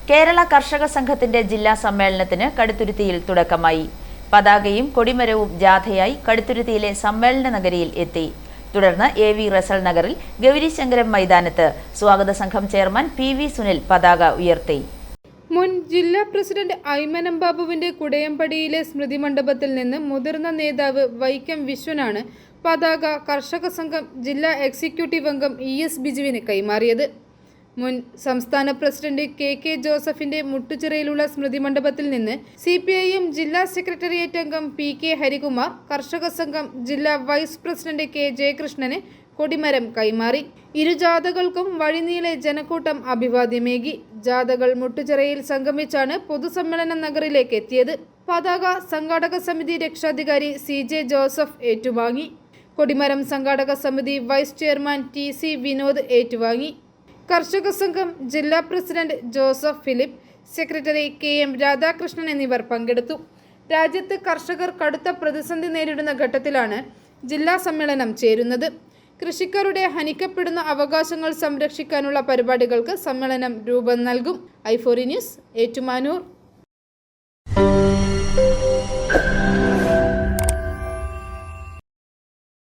കേരള കർഷക സംഘത്തിന്റെ ജില്ലാ സമ്മേളനത്തിന് കടുത്തുരുത്തിയിൽ തുടക്കമായി. പതാകയും കൊടിമരവും ജാഥയായി കടുത്തുരുത്തിയിലെ സമ്മേളന നഗരിയിൽ എത്തി. തുടർന്ന് AV റസൽ നഗറിൽ ഗൗരിശങ്കരം മൈതാനത്ത് സ്വാഗത സംഘം ചെയർമാൻ PV സുനിൽ പതാക ഉയർത്തി. മുൻ ജില്ലാ പ്രസിഡന്റ് ഐമനം ബാബുവിന്റെ കുടയംപടിയിലെ സ്മൃതി മണ്ഡപത്തിൽ നിന്ന് മുതിർന്ന നേതാവ് വൈക്കം വിശ്വനാണ് പതാക കർഷക സംഘം ജില്ലാ എക്സിക്യൂട്ടീവ് അംഗം ES ബിജുവിന് കൈമാറിയത്. മുൻ സംസ്ഥാന പ്രസിഡന്റ് KK ജോസഫിന്റെ മുട്ടുചിറയിലുള്ള സ്മൃതി മണ്ഡപത്തിൽ നിന്ന് CPIM ജില്ലാ സെക്രട്ടേറിയറ്റ് അംഗം PK ഹരികുമാർ, കർഷക സംഘം ജില്ലാ വൈസ് പ്രസിഡന്റ് K ജയകൃഷ്ണന് കൊടിമരം കൈമാറി. ഇരു ജാഥകൾക്കും വഴിനീളെ ജനക്കൂട്ടം അഭിവാദ്യമേകി. ജാഥകൾ മുട്ടുചിറയിൽ സംഗമിച്ചാണ് പൊതുസമ്മേളന നഗറിലേക്ക് എത്തിയത്. പതാക സംഘാടക സമിതി രക്ഷാധികാരി CJ ജോസഫ് ഏറ്റുവാങ്ങി. കൊടിമരം സംഘാടക സമിതി വൈസ് ചെയർമാൻ TC വിനോദ് ഏറ്റുവാങ്ങി. കർഷക സംഘം ജില്ലാ president Joseph Philip, secretary KM Radhakrishnan എന്നിവർ പങ്കെടുത്തു. രാജ്യത്ത് കർഷകർ കടുത്ത പ്രതിസന്ധി നേരിടുന്ന ഘട്ടത്തിലാണ് ജില്ലാ സമ്മേളനം ചേരുന്നത്. കൃഷിക്കാരുടെ ഹനിക്കപ്പെടുന്ന അവകാശങ്ങൾ സംരക്ഷിക്കാനുള്ള പരിപാടികൾക്ക് സമ്മേളനം രൂപം നൽകും. i4 news, Ettumanoor.